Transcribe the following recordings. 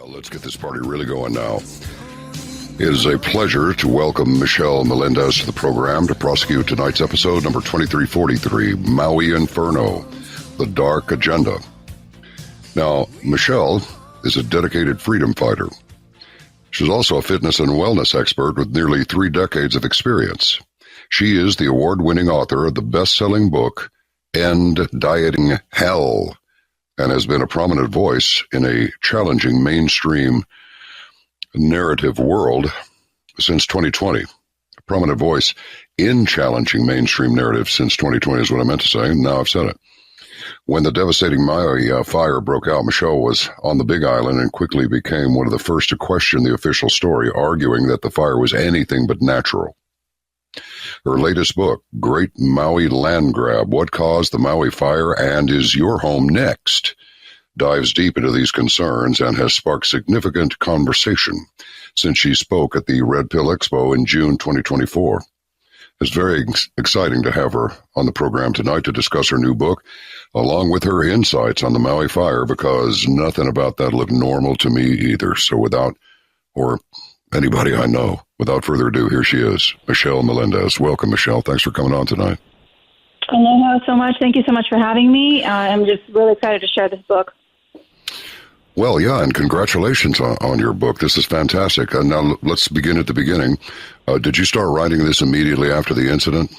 Well, let's get this party really going now. It is a pleasure to welcome Michelle Melendez to the program to prosecute tonight's episode, number 2343, Maui Inferno, The Dark Agenda. Now, Michelle is a dedicated freedom fighter. She's also a fitness and wellness expert with nearly 3 decades of experience. She is the award-winning author of the best-selling book, End Dieting Hell, and has been a prominent voice in a challenging mainstream narrative world since 2020. A prominent voice in challenging mainstream narrative since 2020 is what I meant to say, and now I've said it. When the devastating Maui fire broke out, Michelle was on the Big Island and quickly became one of the first to question the official story, arguing that the fire was anything but natural. Her latest book, Great Maui Land Grab, What Caused the Maui Fire and Is Your Home Next?, dives deep into these concerns and has sparked significant conversation since she spoke at the Red Pill Expo in June 2024. It's very exciting to have her on the program tonight to discuss her new book, along with her insights on the Maui fire, because nothing about that looked normal to me either. So or anybody I know, without further ado, here she is, Michelle Melendez. Welcome, Michelle. Thanks for coming on tonight. Aloha so much. Thank you so much for having me. I'm just really excited to share this book. Well, yeah, and congratulations on your book. This is fantastic. Now, let's begin at the beginning. Did you start writing this immediately after the incident?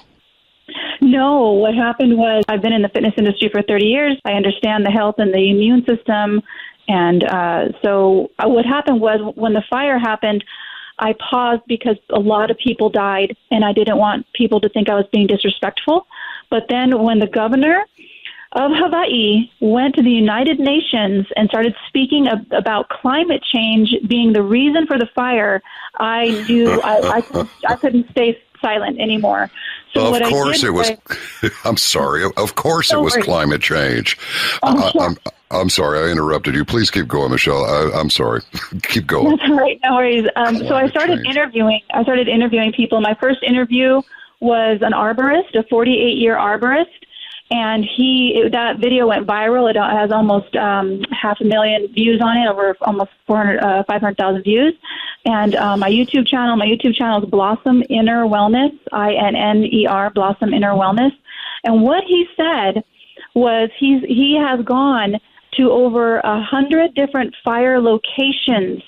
No, what happened was I've been in the fitness industry for 30 years. I understand the health and the immune system. And so what happened was when the fire happened, I paused because a lot of people died, and I didn't want people to think I was being disrespectful. But then when the governor of Hawaii went to the United Nations and started speaking about climate change being the reason for the fire, I knew I couldn't stay silent anymore. So of course it was. I'm sorry. Of course it was climate change. I'm sorry. I interrupted you. Please keep going, Michelle. I'm sorry. Keep going. That's all right. No worries. So I started interviewing people. My first interview was an arborist, a 48-year arborist. And that video went viral. It has almost 500,000 views on it, over almost 500,000 views. And my YouTube channel is Blossom Inner Wellness, INNER, Blossom Inner Wellness. And what he said was he has gone to over 100 different fire locations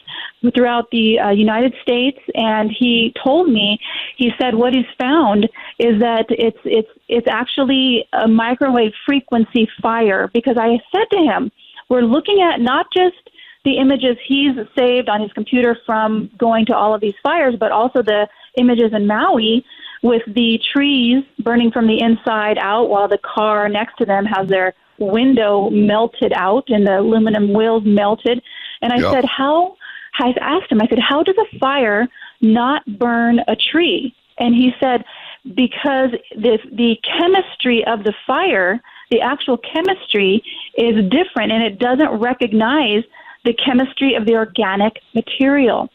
throughout the United States, and he told me, he said what he's found is that it's actually a microwave frequency fire, because I said to him, we're looking at not just the images he's saved on his computer from going to all of these fires, but also the images in Maui with the trees burning from the inside out while the car next to them has their window melted out and the aluminum wheels melted. And I said, I asked him, how does a fire not burn a tree? And he said, because the chemistry of the fire, the actual chemistry is different, and it doesn't recognize the chemistry of the organic material.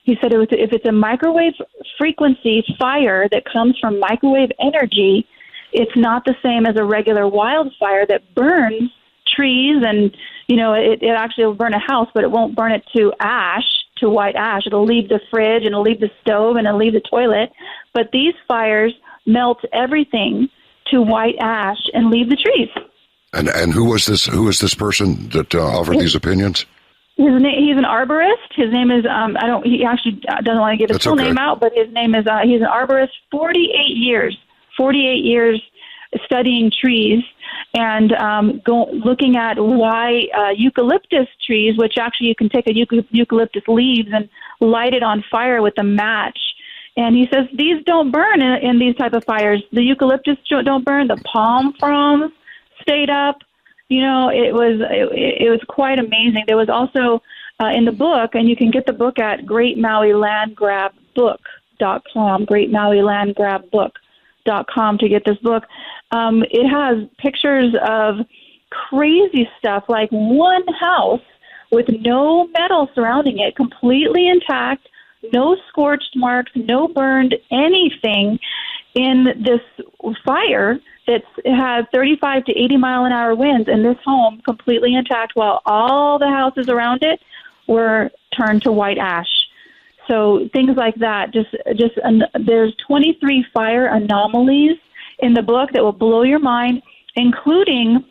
He said if it's a microwave frequency fire that comes from microwave energy, it's not the same as a regular wildfire that burns trees, and it actually will burn a house, but it won't burn it to white ash. It'll leave the fridge, and it'll leave the stove, and it'll leave the toilet. But these fires melt everything to white ash and leave the trees. And who was this person that offered these opinions? He's an arborist. His name is he actually doesn't want to give his full name out, but his name is he's an arborist. 48 years studying trees and looking at why eucalyptus trees, which actually you can take a eucalyptus leaves and light it on fire with a match. And he says these don't burn in these type of fires. The eucalyptus don't burn. The palm fronds stayed up. It was quite amazing. There was also in the book, and you can get the book at greatmauilandgrabbook.com, greatmauilandgrabbook.com to get this book. It has pictures of crazy stuff, like one house with no metal surrounding it, completely intact, no scorched marks, no burned anything in this fire that has 35 to 80 mile an hour winds, and this home completely intact while all the houses around it were turned to white ash. So things like that. There's 23 fire anomalies in the book that will blow your mind, including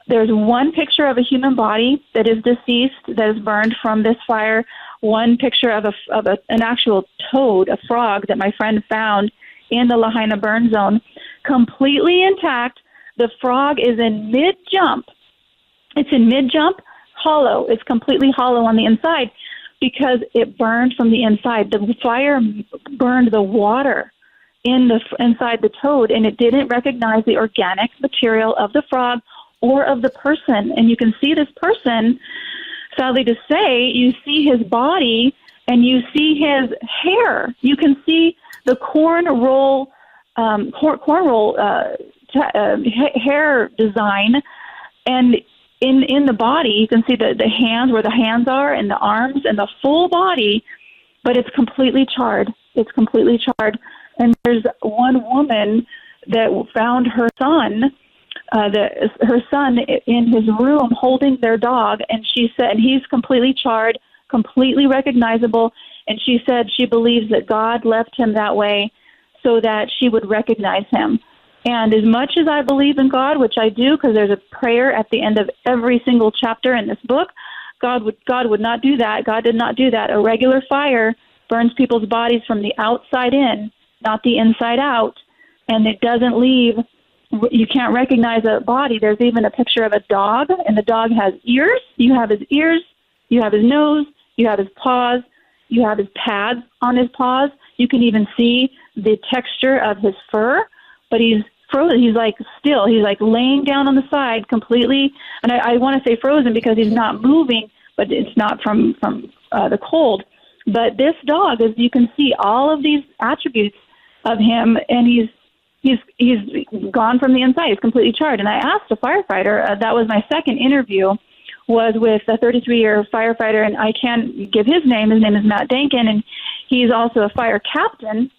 there's one picture of a human body that is deceased, that is burned from this fire, one picture of an actual toad, a frog that my friend found in the Lahaina burn zone, completely intact. The frog is in mid-jump. It's in mid-jump, hollow. It's completely hollow on the inside because it burned from the inside. The fire burned the water inside the toad, and it didn't recognize the organic material of the frog or of the person. And you can see this person, sadly to say, you see his body and you see his hair. You can see the corn roll hair design, and in the body you can see the hands, where the hands are, and the arms and the full body, but it's completely charred. It's completely charred. And there's one woman that found her son, her son in his room holding their dog, and she said he's completely charred, completely recognizable, and she said she believes that God left him that way so that she would recognize him. And as much as I believe in God, which I do, because there's a prayer at the end of every single chapter in this book, God would not do that. God did not do that. A regular fire burns people's bodies from the outside in, not the inside out, and it doesn't leave. You can't recognize a body. There's even a picture of a dog, and the dog has ears. You have his ears, you have his nose, you have his paws, you have his pads on his paws. You can even see the texture of his fur, but he's frozen. He's like still. He's like laying down on the side completely. And I want to say frozen because he's not moving, but it's not from the cold. But this dog, as you can see, all of these attributes of him, and he's gone from the inside. He's completely charred. And I asked a firefighter. That was my second interview. Was with a 33-year firefighter, and I can't give his name. His name is Matt Dankin, and he's also a fire captain.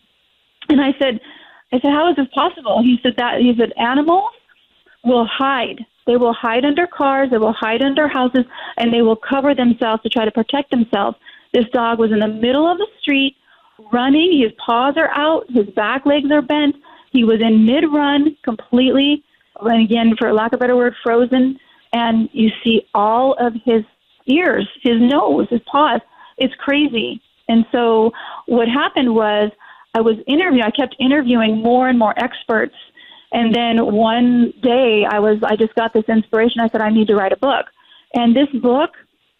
And I said, how is this possible? He said animals will hide. They will hide under cars. They will hide under houses, and they will cover themselves to try to protect themselves. This dog was in the middle of the street, running. His paws are out. His back legs are bent. He was in mid-run, completely, and again, for lack of a better word, frozen. And you see all of his ears, his nose, his paws. It's crazy. And so what happened was I kept interviewing more and more experts. And then one day I just got this inspiration. I said, I need to write a book. And this book,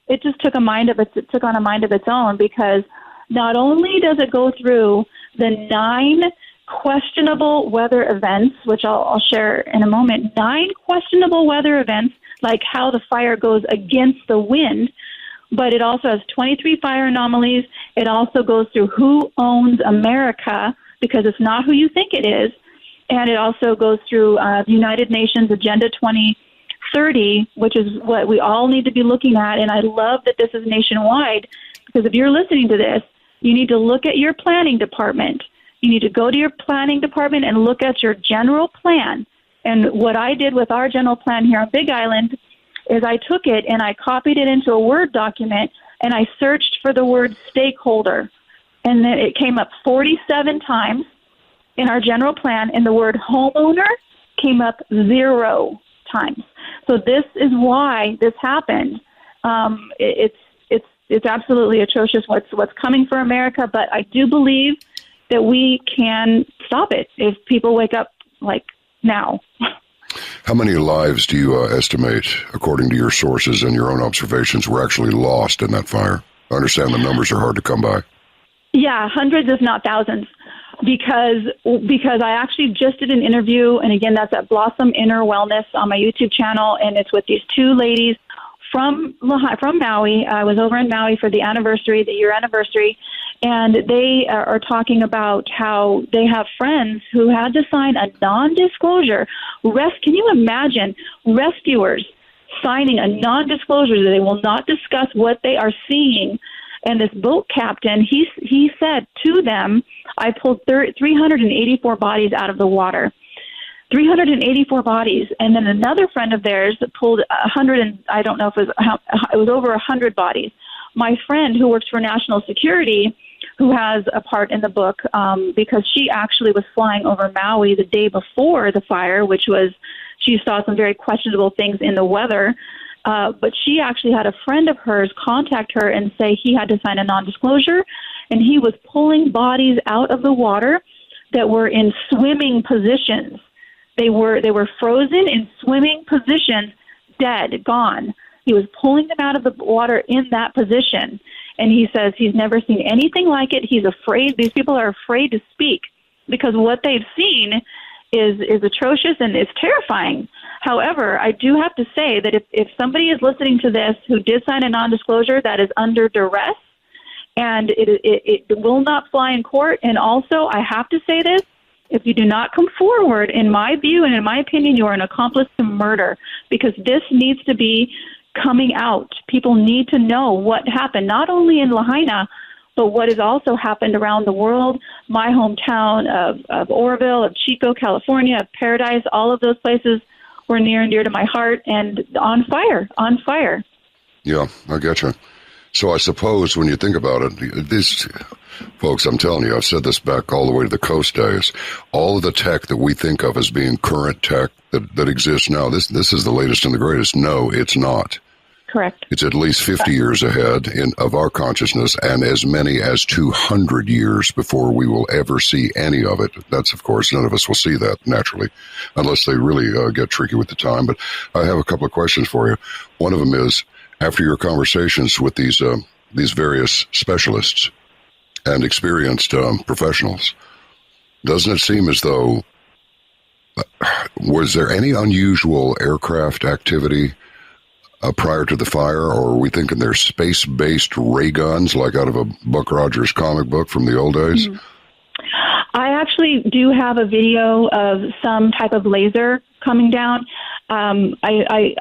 it just took on a mind of its own, because not only does it go through the 9 questionable weather events, which I'll share in a moment, 9 questionable weather events, like how the fire goes against the wind, but it also has 23 fire anomalies. It also goes through who owns America, because it's not who you think it is. And it also goes through the United Nations Agenda 2030, which is what we all need to be looking at. And I love that this is nationwide, because if you're listening to this, you need to look at your planning department. You need to go to your planning department and look at your general plan. And what I did with our general plan here on Big Island is I took it and I copied it into a Word document, and I searched for the word stakeholder. And then it came up 47 times in our general plan, and the word homeowner came up 0 times. So this is why this happened. It's absolutely atrocious what's coming for America, but I do believe that we can stop it if people wake up like now. How many lives do you estimate, according to your sources and your own observations, were actually lost in that fire? I understand the numbers are hard to come by. Yeah, hundreds, if not thousands, because I actually just did an interview, and again, that's at Blossom Inner Wellness on my YouTube channel, and it's with these 2 ladies from Maui. I was over in Maui for the year anniversary, and they are talking about how they have friends who had to sign a non-disclosure. Can you imagine rescuers signing a non-disclosure that they will not discuss what they are seeing? And this boat captain, he said to them, I pulled 384 bodies out of the water. 384 bodies. And then another friend of theirs pulled 100, and I don't know if it was over 100 bodies. my friend who works for national security, who has a part in the book, because she actually was flying over Maui the day before the fire, which was, she saw some very questionable things in the weather. But she actually had a friend of hers contact her and say he had to sign a non-disclosure, and he was pulling bodies out of the water that were in swimming positions. They were frozen in swimming positions, dead, gone. He was pulling them out of the water in that position. And he says he's never seen anything like it. He's afraid. These people are afraid to speak because what they've seen is atrocious and is terrifying. However, I do have to say that if somebody is listening to this who did sign a non-disclosure, that is under duress, and it will not fly in court. And also, I have to say this, if you do not come forward, in my view and in my opinion, you are an accomplice to murder, because this needs to be coming out. People need to know what happened, not only in Lahaina, but what has also happened around the world. My hometown of Oroville, of Chico, California, of Paradise, all of those places were near and dear to my heart and on fire. Yeah, I getcha. So I suppose when you think about it, these folks, I'm telling you, I've said this back all the way to the coast days, all of the tech that we think of as being current tech that exists now, this is the latest and the greatest. No, it's not. Correct. It's at least 50 years ahead of our consciousness, and as many as 200 years before we will ever see any of it. That's, of course, none of us will see that, naturally, unless they really get tricky with the time. But I have a couple of questions for you. One of them is, after your conversations with these various specialists and experienced professionals, doesn't it seem as though, was there any unusual aircraft activity prior to the fire, or are we thinking they're space-based ray guns like out of a Buck Rogers comic book from the old days? Mm-hmm. I actually do have a video of some type of laser coming down. I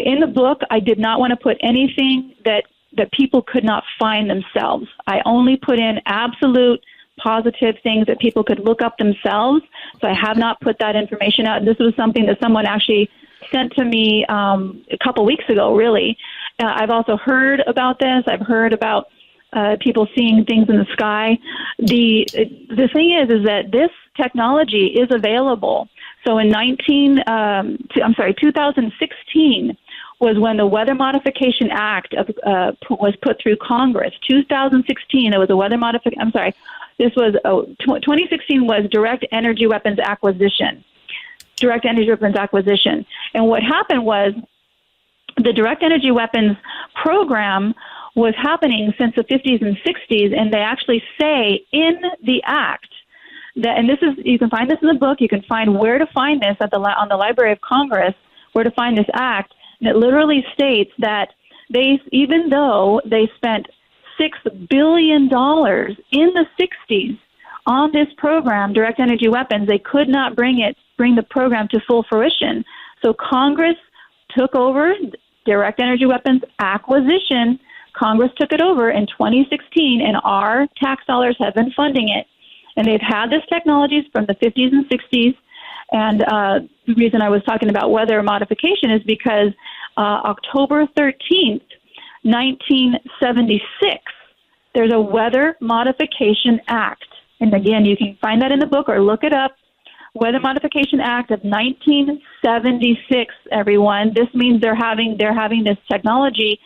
in the book, I did not want to put anything that people could not find themselves. I only put in absolute positive things that people could look up themselves. So I have not put that information out. This was something that someone actually sent to me a couple weeks ago, really. I've also heard about this. I've heard about people seeing things in the sky. The thing is that this technology is available. So in 2016 was when the Weather Modification Act was put through Congress. 2016, there was a weather modification. 2016 was Direct Energy Weapons Acquisition. And what happened was the Direct Energy Weapons program was happening since the 50s and 60s, and they actually say in the act that, and this is, you can find this in the book, you can find where to find this on the Library of Congress, where to find this act, and it literally states that even though they spent $6 billion in the 60s on this program, Direct Energy Weapons, they could not bring the program to full fruition. So Congress took over Direct Energy Weapons acquisition. Congress took it over in 2016, and our tax dollars have been funding it. And they've had this technology from the 50s and 60s. And the reason I was talking about weather modification is because October 13th, 1976, there's a Weather Modification Act. And again, you can find that in the book or look it up. Weather Modification Act of 1976, everyone. This means they're having this technology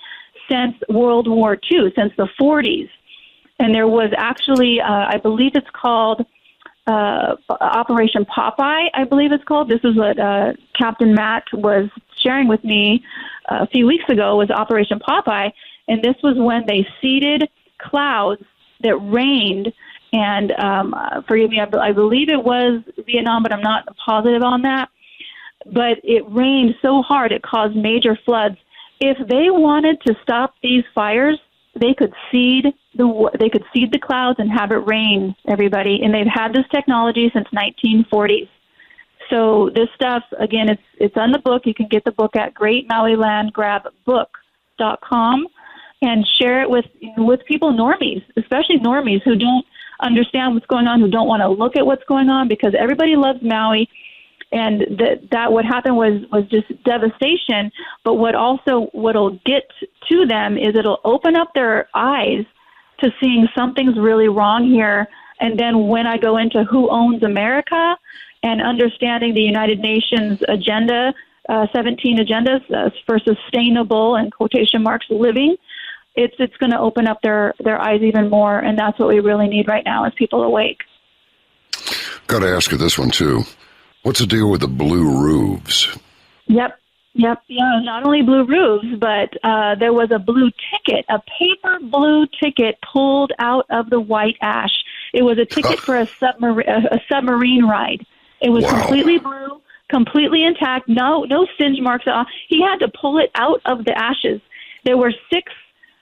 since World War II, since the 40s. And there was actually, I believe it's called Operation Popeye, I believe it's called. This is what Captain Matt was sharing with me a few weeks ago, was Operation Popeye. And this was when they seeded clouds that rained. And forgive me, I believe it was Vietnam, but I'm not positive on that. But it rained so hard it caused major floods. If they wanted to stop these fires, they could seed the clouds and have it rain, everybody. And they've had this technology since 1940s. So this stuff, again, it's on the book. You can get the book at greatmauilandgrabbook.com and share it with people, normies, especially normies who don't understand what's going on, who don't want to look at what's going on, because everybody loves Maui. And that what happened was just devastation. But what'll get to them is it'll open up their eyes to seeing something's really wrong here. And then when I go into who owns America and understanding the United Nations agenda, 17 agendas for sustainable, and quotation marks, living, it's going to open up their eyes even more. And that's what we really need right now is people awake. Got to ask you this one, too. What's the deal with the blue roofs? Yep. Yeah, not only blue roofs, but there was a blue ticket, a paper blue ticket pulled out of the white ash. It was a ticket for a submarine ride. It was completely blue, completely intact, no singe marks at all. He had to pull it out of the ashes. There were 6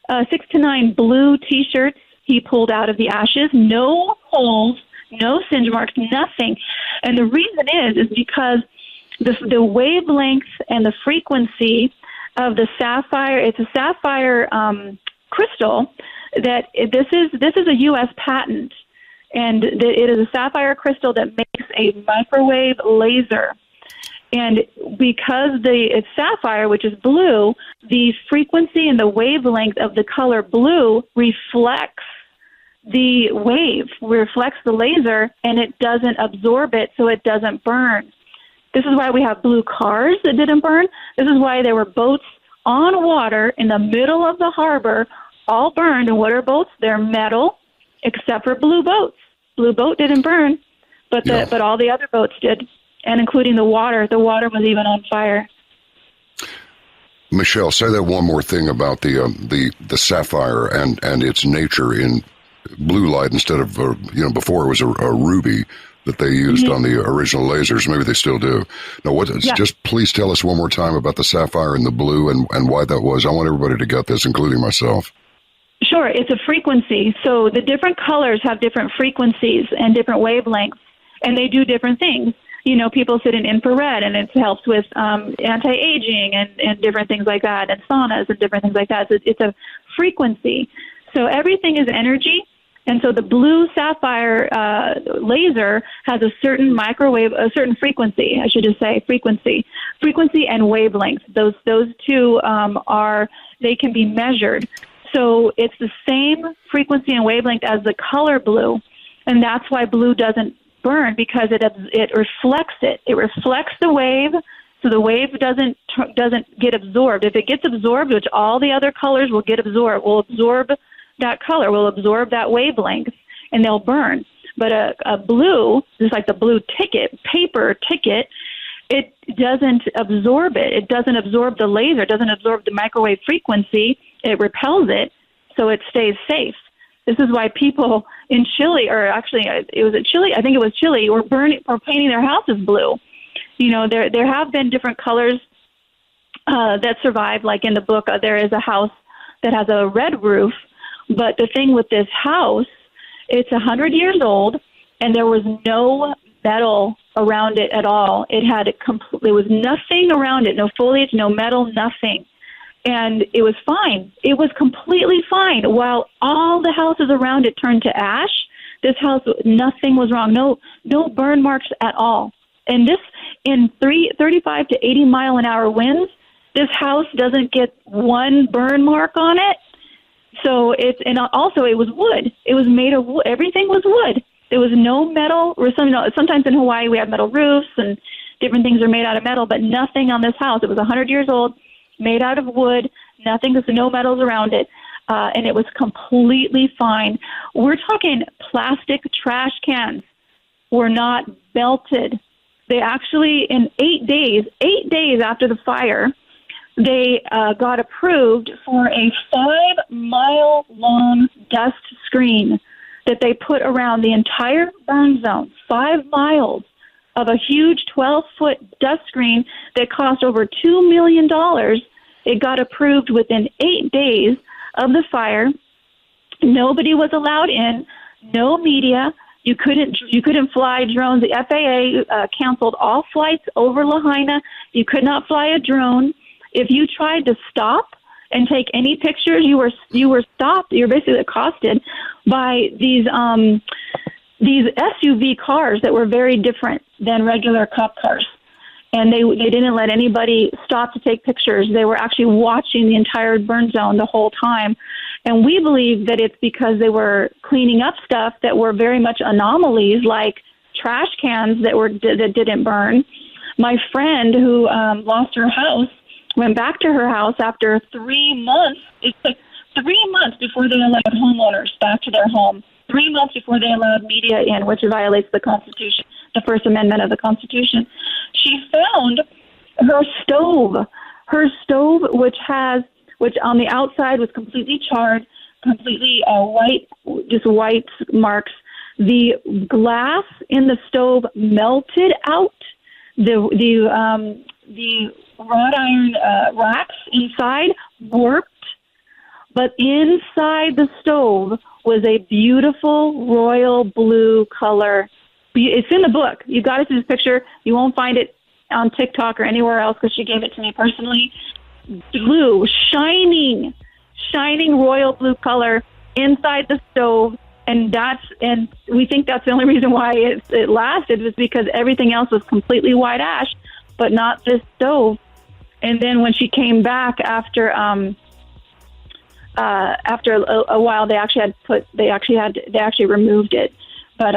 to 9 blue T-shirts he pulled out of the ashes, no holes, no singe marks, nothing. And the reason is because the wavelength and the frequency of the sapphire, it's a sapphire crystal that this is a U.S. patent. And it is a sapphire crystal that makes a microwave laser. And because it's sapphire, which is blue, the frequency and the wavelength of the color blue reflects the wave, reflects the laser, and it doesn't absorb it, so it doesn't burn. This is why we have blue cars that didn't burn. This is why there were boats on water in the middle of the harbor, all burned. And what are boats? They're metal, except for blue boats. Blue boat didn't burn, but all the other boats did, and including the water. The water was even on fire. Michelle, say that one more thing about the sapphire and its nature in blue light instead of before it was a ruby that they used on the original lasers. Maybe they still do. Now, just please tell us one more time about the sapphire and the blue and why that was. I want everybody to get this, including myself. Sure, it's a frequency. So the different colors have different frequencies and different wavelengths, and they do different things. People sit in infrared, and it helps with anti-aging and different things like that, and saunas and different things like that. So it's a frequency. So everything is energy, and so the blue sapphire laser has a certain frequency. I should just say frequency and wavelength. Those two they can be measured. So it's the same frequency and wavelength as the color blue, and that's why blue doesn't burn, because it reflects it. It reflects the wave, so the wave doesn't get absorbed. If it gets absorbed, which all the other colors will absorb that color, will absorb that wavelength, and they'll burn. But a blue, just like the blue ticket, paper ticket, it doesn't absorb it. It doesn't absorb the laser. It doesn't absorb the microwave frequency. It repels it, so it stays safe. This is why people in Chile, or actually it was Chile, I think it was Chile, were painting their houses blue. There have been different colors that survive. Like in the book, there is a house that has a red roof, but the thing with this house, it's 100 years old, and there was no metal around it at all. There was nothing around it, no foliage, no metal, nothing. And it was fine. It was completely fine. While all the houses around it turned to ash, this house, nothing was wrong. No burn marks at all. And this, in 35 to 80 mile an hour winds, this house doesn't get one burn mark on it. So also it was wood. It was made of wood. Everything was wood. There was no metal. Sometimes in Hawaii we have metal roofs and different things are made out of metal, but nothing on this house. It was 100 years old, made out of wood, nothing, no metals around it, and it was completely fine. We're talking plastic trash cans were not melted. They actually, in 8 days after the fire, they got approved for a 5-mile-long dust screen that they put around the entire burn zone, 5 miles of a huge 12-foot dust screen that cost over $2 million. It got approved within 8 days of the fire. Nobody was allowed in, no media. You couldn't fly drones. The FAA canceled all flights over Lahaina. You could not fly a drone. If you tried to stop and take any pictures, you were stopped. You were basically accosted by these these SUV cars that were very different than regular cop cars. And they didn't let anybody stop to take pictures. They were actually watching the entire burn zone the whole time. And we believe that it's because they were cleaning up stuff that were very much anomalies, like trash cans that didn't burn. My friend who lost her house went back to her house after 3 months. It took 3 months before they allowed homeowners back to their home. 3 months before they allowed media in, which violates the Constitution, the First Amendment of the Constitution. She found her stove, which on the outside was completely charred, completely white, just white marks. The glass in the stove melted out. The wrought iron racks inside warped, but inside the stove was a beautiful royal blue color. It's in the book. You got to see this picture. You won't find it on TikTok or anywhere else because she gave it to me personally. Blue, shining royal blue color inside the stove. And we think that's the only reason why it lasted, was because everything else was completely white ash, but not this stove. And then when she came back after a while, they actually removed it, but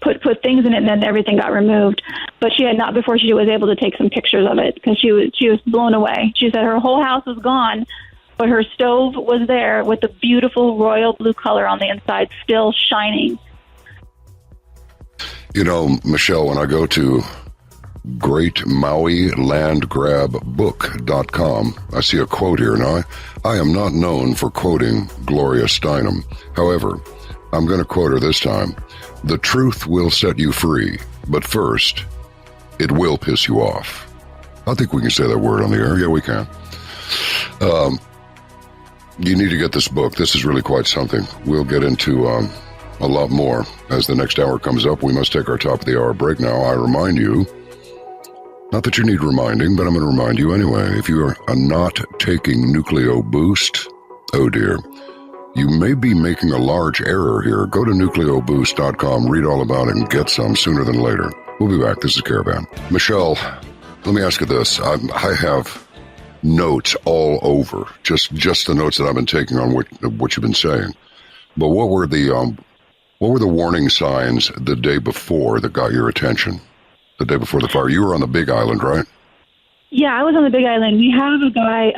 put things in it, and then everything got removed. But she had not before she was able to take some pictures of it because she was blown away. She said her whole house was gone, but her stove was there with the beautiful royal blue color on the inside, still shining. You know, Michelle, when I go to greatmauilandgrabbook.com, I see a quote here. Now, I am not known for quoting Gloria Steinem. However, I'm going to quote her this time. The truth will set you free, but first, it will piss you off. I think we can say that word on the air. Yeah, we can. You need to get this book. This is really quite something. We'll get into a lot more as the next hour comes up. We must take our top of the hour break now. I remind you, not that you need reminding, but I'm going to remind you anyway. If you are not taking Nucleo Boost, oh dear, you may be making a large error here. Go to nucleoboost.com, read all about it, and get some sooner than later. We'll be back. This is Caravan. Michelle, let me ask you this. I have notes all over, just the notes that I've been taking on what you've been saying. But what were the warning signs the day before that got your attention? The day before the fire, you were on the Big Island, right? Yeah, I was on the Big Island. We have a guy,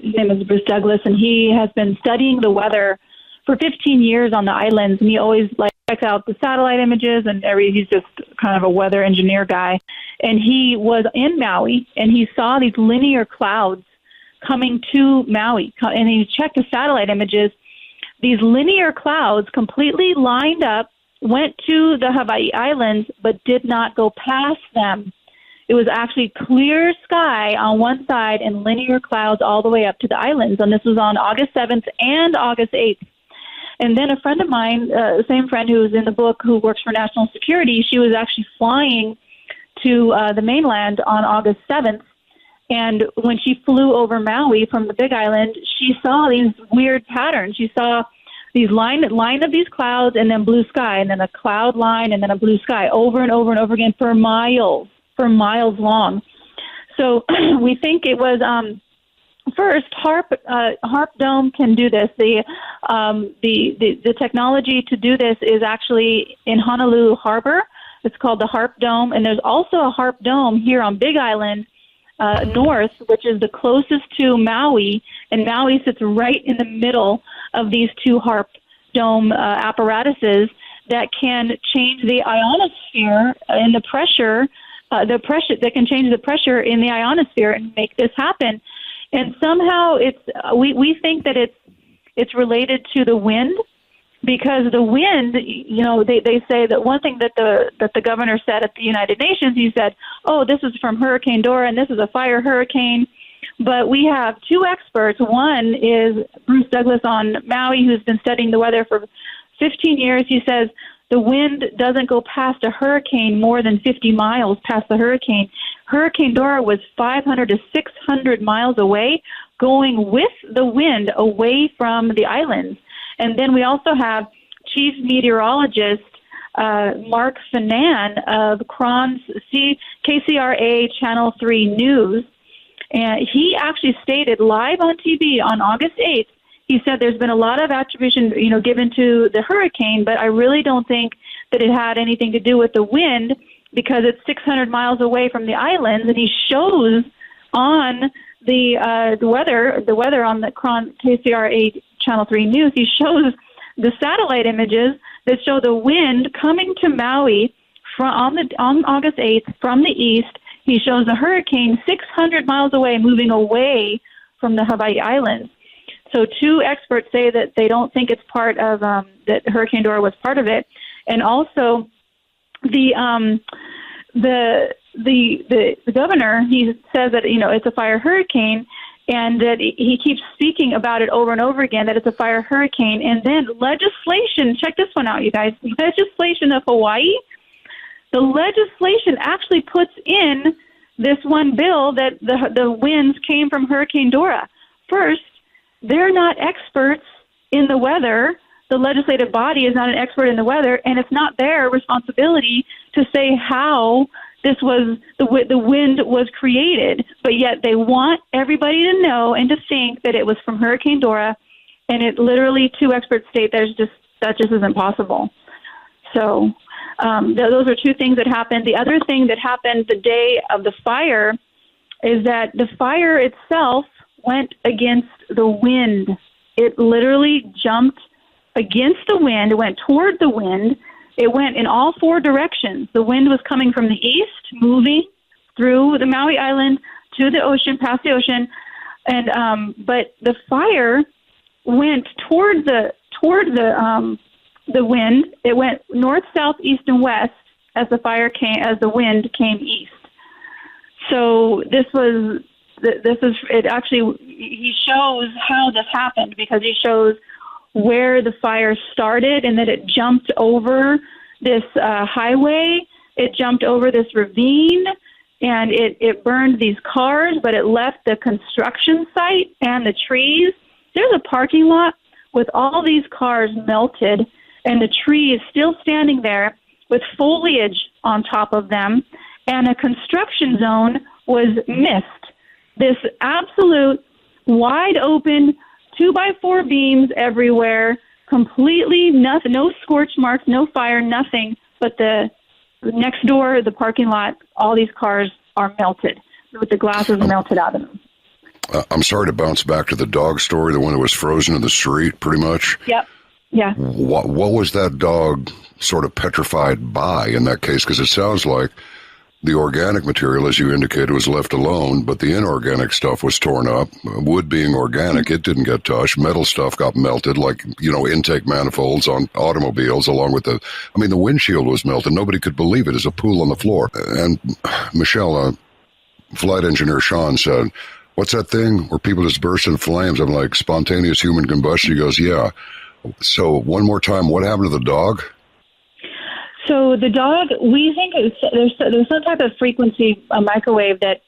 his name is Bruce Douglas, and he has been studying the weather for 15 years on the islands, and he always checks out the satellite images, and he's just kind of a weather engineer guy. And he was in Maui, and he saw these linear clouds coming to Maui, and he checked the satellite images. These linear clouds completely lined up, went to the Hawaii Islands, but did not go past them. It was actually clear sky on one side and linear clouds all the way up to the islands. And this was on August 7th and August 8th. And then a friend of mine, the same friend who's in the book, who works for National Security, she was actually flying to the mainland on August 7th. And when she flew over Maui from the Big Island, she saw these weird patterns. She saw these line of these clouds and then blue sky, and then a cloud line and then a blue sky over and over and over again for miles long. So we think it was first HARP Dome can do this. The technology to do this is actually in Honolulu Harbor. It's called the HARP Dome, and there's also a HARP Dome here on Big Island north, which is the closest to Maui, and Maui sits right in the middle of these two HARP Dome apparatuses that can change the ionosphere and the pressure that can change the pressure in the ionosphere and make this happen. And somehow we think that it's related to the wind, because the wind, they say that one thing that the governor said at the United Nations, he said, oh, this is from Hurricane Dora and this is a fire hurricane. But we have two experts. One is Bruce Douglas on Maui, who's been studying the weather for 15 years. He says the wind doesn't go past a hurricane more than 50 miles past the hurricane. Hurricane Dora was 500 to 600 miles away, going with the wind away from the islands. And then we also have chief meteorologist Mark Finan of KCRA Channel 3 News. And he actually stated live on TV on August 8th, he said there's been a lot of attribution, given to the hurricane, but I really don't think that it had anything to do with the wind because it's 600 miles away from the islands. And he shows on the weather on the KCRA Channel 3 News, he shows the satellite images that show the wind coming to Maui on August 8th from the east. He shows the hurricane 600 miles away, moving away from the Hawaii Islands. So two experts say that they don't think it's part of that Hurricane Dora was part of it, and also the governor, he says that it's a fire hurricane, and that he keeps speaking about it over and over again that it's a fire hurricane, and then legislation. Check this one out, you guys. Legislation of Hawaii. The legislation actually puts in this one bill that the winds came from Hurricane Dora. First, they're not experts in the weather. The legislative body is not an expert in the weather, and it's not their responsibility to say how this was the wind was created. But yet they want everybody to know and to think that it was from Hurricane Dora, and it literally two experts state that just isn't possible. So those are two things that happened. The other thing that happened the day of the fire is that the fire itself went against the wind. It literally jumped against the wind. It went toward the wind. It went in all four directions. The wind was coming from the east, moving through the Maui Island to the ocean, past the ocean, and but the fire went toward the wind. It went north, south, east, and west as the wind came east. So he shows how this happened because he shows where the fire started and that it jumped over this highway. It jumped over this ravine, and it burned these cars, but it left the construction site and the trees. There's a parking lot with all these cars melted, and the tree is still standing there with foliage on top of them, and a construction zone was missed. This absolute wide open 2x4 beams everywhere, completely nothing, no scorch marks, no fire, nothing, but the next door, the parking lot, all these cars are melted with the glasses melted out of them. I'm sorry to bounce back to the dog story, the one that was frozen in the street, pretty much. Yep. Yeah. What was that dog sort of petrified by in that case? Because it sounds like the organic material, as you indicated, was left alone, but the inorganic stuff was torn up. Wood being organic, it didn't get touched. Metal stuff got melted, like, intake manifolds on automobiles, along with the windshield was melted. Nobody could believe it as a pool on the floor. And Michelle, flight engineer Sean said, "What's that thing where people just burst in flames?" I'm like, "Spontaneous human combustion." He goes, "Yeah." So one more time, what happened to the dog? So the dog, we think there's some type of frequency, a microwave that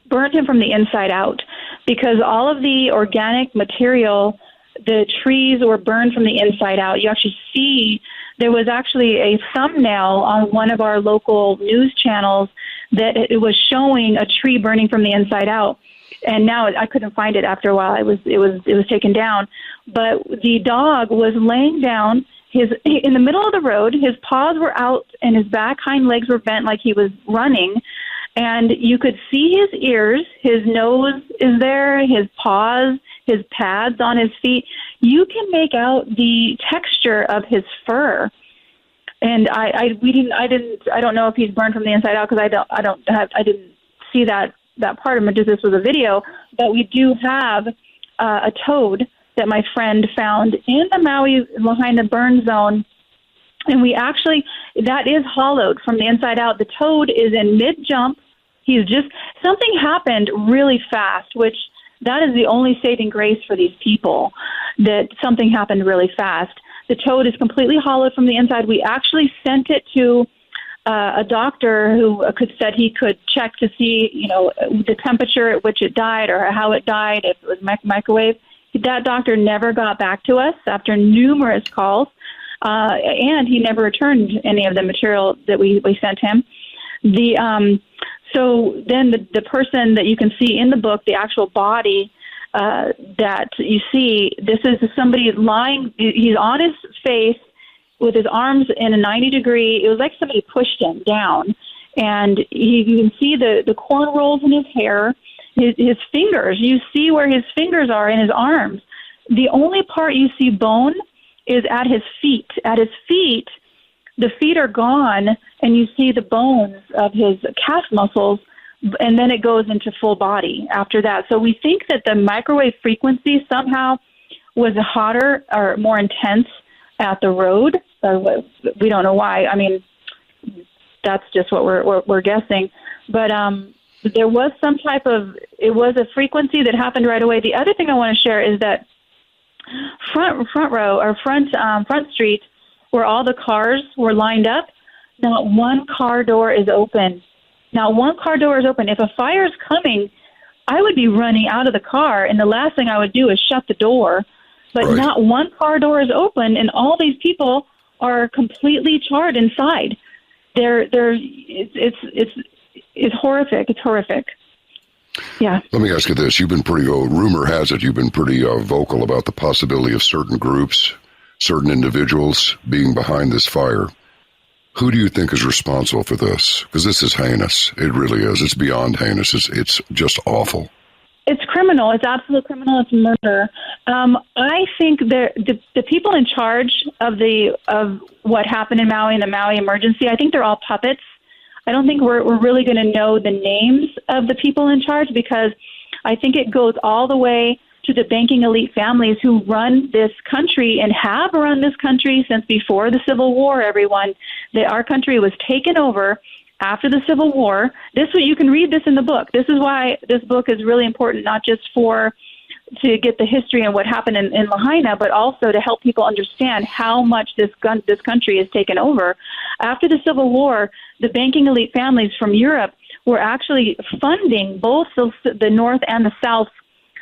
burned him from the inside out because all of the organic material, the trees were burned from the inside out. You actually see there was actually a thumbnail on one of our local news channels that it was showing a tree burning from the inside out. And now I couldn't find it after a while. It was taken down. But the dog was laying down in the middle of the road. His paws were out and his back hind legs were bent like he was running. And you could see his ears, his nose is there, his paws, his pads on his feet. You can make out the texture of his fur. And I don't know if he's burned from the inside out because I didn't see that part of him. This was a video, but we do have a toad that my friend found in the Maui behind the burn zone. And that is hollowed from the inside out. The toad is in mid-jump. Something happened really fast, which that is the only saving grace for these people, that something happened really fast. The toad is completely hollowed from the inside. We actually sent it to a doctor who said he could check to see, the temperature at which it died or how it died, if it was microwave. That doctor never got back to us after numerous calls. and he never returned any of the material that we sent him. So then the person that you can see in the book, the actual body that you see, this is somebody lying. He's on his face with his arms in a 90-degree. It was like somebody pushed him down, and you can see the corn rolls in his hair, his fingers. You see where his fingers are in his arms. The only part you see bone is at his feet. At his feet, the feet are gone, and you see the bones of his calf muscles, and then it goes into full body after that. So we think that the microwave frequency somehow was hotter or more intense at the road. We don't know why. I mean, that's just what we're guessing. But there was some type of, it was a frequency that happened right away. The other thing I want to share is that front row or front street, where all the cars were lined up, not one car door is open. Not one car door is open. If a fire is coming, I would be running out of the car, and the last thing I would do is shut the door. But right. Not one car door is open, and all these people are completely charred inside. It's horrific. It's horrific. Yeah. Let me ask you this. You've been rumor has it you've been pretty vocal about the possibility of certain groups, certain individuals being behind this fire. Who do you think is responsible for this? Because this is heinous. It really is. It's beyond heinous. It's just awful. It's criminal. It's absolute criminal. It's murder. I think the people in charge of what happened in Maui and the Maui emergency, I think they're all puppets. I don't think we're really going to know the names of the people in charge, because I think it goes all the way to the banking elite families who run this country and have run this country since before the Civil War, everyone. That our country was taken over after the Civil War. You can read this in the book. This is why this book is really important, not just to get the history and what happened in Lahaina, but also to help people understand how much this country is taken over. After the Civil War, the banking elite families from Europe were actually funding both the North and the South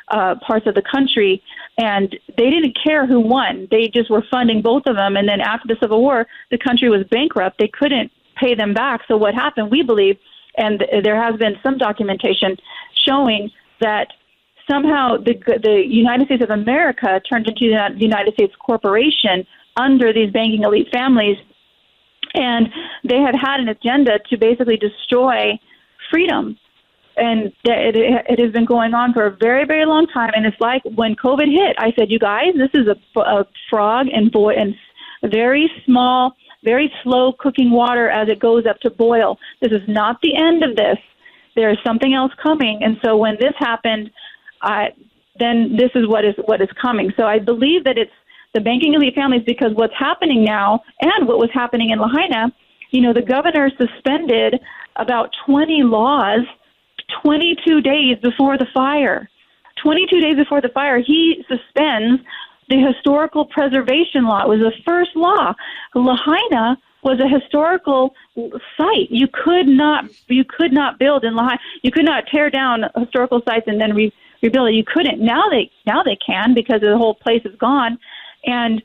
parts of the country, and they didn't care who won. They just were funding both of them, and then after the Civil War, the country was bankrupt. They couldn't pay them back. So what happened, we believe, and there has been some documentation showing that somehow the United States of America turned into the United States Corporation under these banking elite families, and they have had an agenda to basically destroy freedom. And it has been going on for a very, very long time. And it's like when COVID hit, I said, you guys, this is a frog and very small, very slow cooking water as it goes up to boil. This is not the end of this. There is something else coming. And so when this happened, then this is what is coming. So I believe that it's the banking elite families, because what's happening now and what was happening in Lahaina, the governor suspended about 20 laws 22 days before the fire. 22 days before the fire, he suspends the historical preservation law. It was the first law. Lahaina was a historical site. You could not build in Lahaina. You could not tear down historical sites and then rebuild it. You couldn't. Now they can, because the whole place is gone. And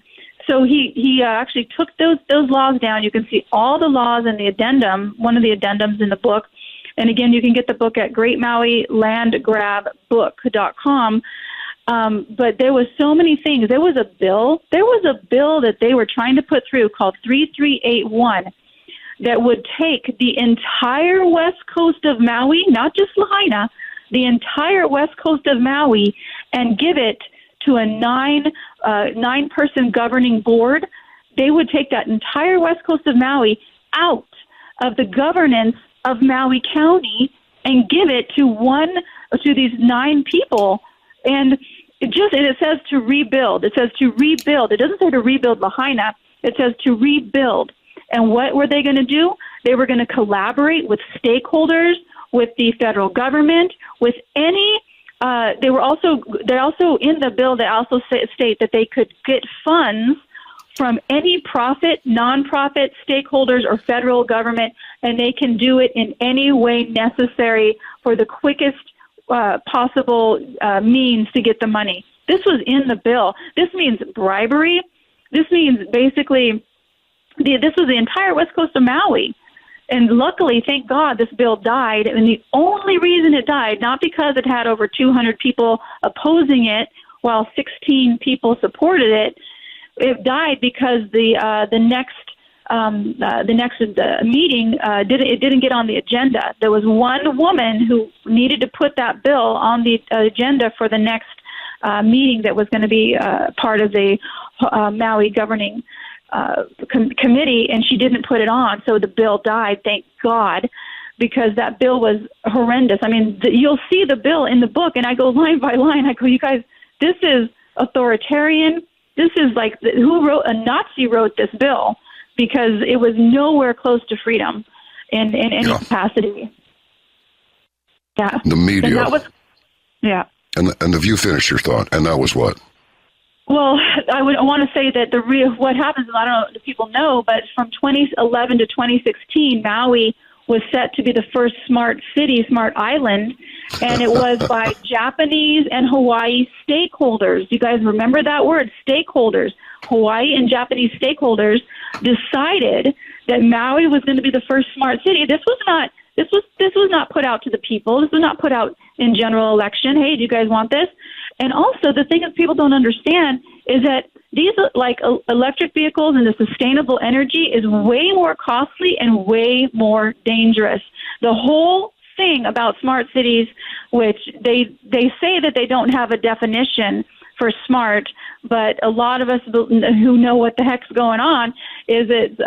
so he actually took those laws down. You can see all the laws in the addendum, one of the addendums in the book. And again, you can get the book at greatmauilandgrabbook.com. But there was so many things. There was a bill that they were trying to put through called 3381 that would take the entire west coast of Maui, not just Lahaina, the entire west coast of Maui, and give it to a nine-person governing board. They would take that entire west coast of Maui out of the governance of Maui County and give it to these 9 people. And it says to rebuild. It says to rebuild. It doesn't say to rebuild Lahaina. It says to rebuild. And what were they going to do? They were going to collaborate with stakeholders, with the federal government, with any. They also in the bill. They also state that they could get funds from any nonprofit, stakeholders, or federal government, and they can do it in any way necessary for the quickest possible means to get the money. This was in the bill. This means bribery. this means basically this was the entire west coast of Maui. And luckily, thank God, this bill died. And the only reason it died, not because it had over 200 people opposing it while 16 people supported it, it died because the next meeting didn't get on the agenda. There was one woman who needed to put that bill on the agenda for the next meeting that was going to be part of the Maui governing committee, and she didn't put it on, so the bill died, thank God, because that bill was horrendous. I mean, you'll see the bill in the book, and I go line by line. I go, you guys, this is authoritarian. This is like, a Nazi wrote this bill, because it was nowhere close to freedom in any capacity. Yeah. The media. And that was, yeah. And have you finished your thought? And that was what? Well, I want to say that what happens, I don't know if people know, but from 2011 to 2016, Maui was set to be the first smart city, smart island, and it was by Japanese and Hawaii stakeholders. You guys remember that word, stakeholders? Hawaii and Japanese stakeholders decided that Maui was going to be the first smart city. This was not put out to the people. This was not put out in general election. Hey, do you guys want this? And also, the thing that people don't understand is that these, like electric vehicles and the sustainable energy, is way more costly and way more dangerous. The whole thing about smart cities, which they say that they don't have a definition for smart, but a lot of us who know what the heck's going on is it's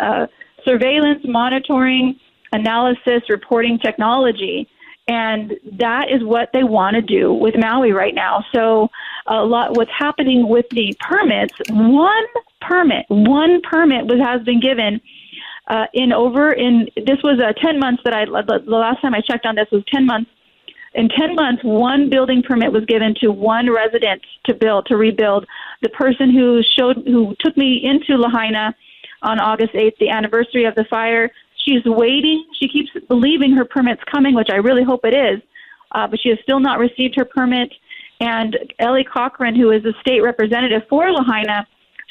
surveillance, monitoring, analysis, reporting technology. And that is what they want to do with Maui right now. So what's happening with the permits, one permit has been given this was 10 months the last time I checked on this was 10 months. In 10 months, one building permit was given to one resident to rebuild. The person who took me into Lahaina on August 8th, the anniversary of the fire, she's waiting. She keeps believing her permit's coming, which I really hope it is, but she has still not received her permit. And Ellie Cochran, who is the state representative for Lahaina,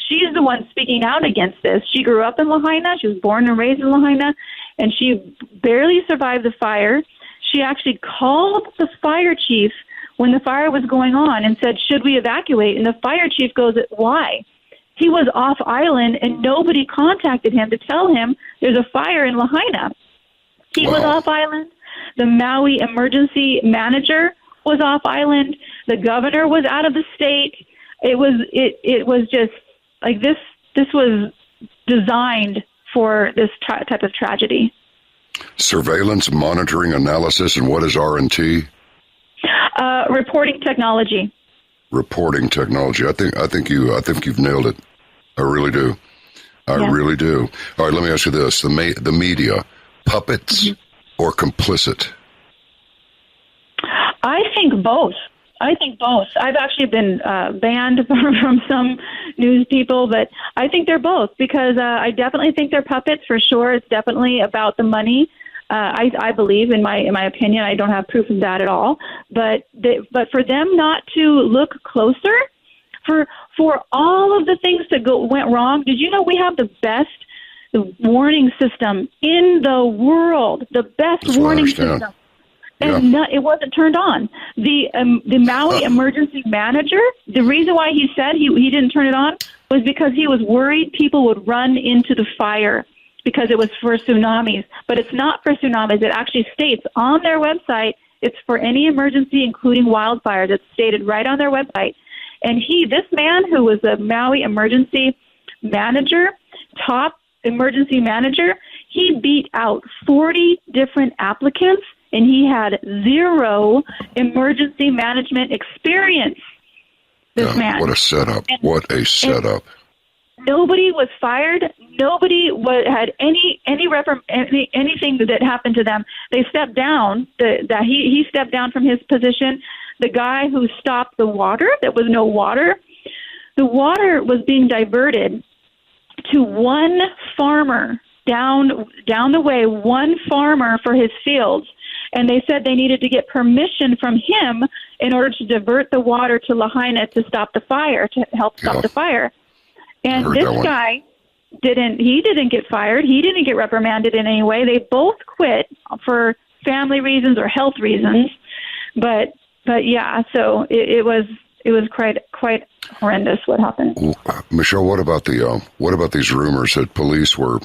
she's the one speaking out against this. She grew up in Lahaina. She was born and raised in Lahaina, and she barely survived the fire. She actually called the fire chief when the fire was going on and said, should we evacuate? And the fire chief goes, why? He was off island, and nobody contacted him to tell him there's a fire in Lahaina. He was off island. The Maui emergency manager was off island. The governor was out of the state. It was just like this. This was designed for this type of tragedy. Surveillance, monitoring, analysis, and what is R&T? Reporting technology. Reporting technology. I think you've nailed it. I really do. I really do. All right, let me ask you this: the media, puppets or complicit? I think both. I've actually been banned from some news people, but I think they're both, because I definitely think they're puppets for sure. It's definitely about the money. I believe, in my opinion, I don't have proof of that at all. But for them not to look closer, for all of the things that went wrong, did you know we have the best warning system in the world? The best warning system. And it wasn't turned on. The Maui emergency manager, the reason why he said he didn't turn it on was because he was worried people would run into the fire because it was for tsunamis. But it's not for tsunamis. It actually states on their website it's for any emergency, including wildfires. It's stated right on their website. And this man who was a Maui emergency manager, top emergency manager, he beat out 40 different applicants, and he had zero emergency management experience. This man. What a setup. What a setup. Nobody was fired. Nobody had anything that happened to them. They stepped down. He stepped down from his position. The guy who stopped the water, there was no water. The water was being diverted to one farmer down the way, one farmer for his fields. And they said they needed to get permission from him in order to divert the water to Lahaina to stop the fire, to help stop the fire. And this guy didn't get fired. He didn't get reprimanded in any way. They both quit for family reasons or health reasons. But yeah, so it was quite horrendous what happened. Michelle, what about these rumors that police were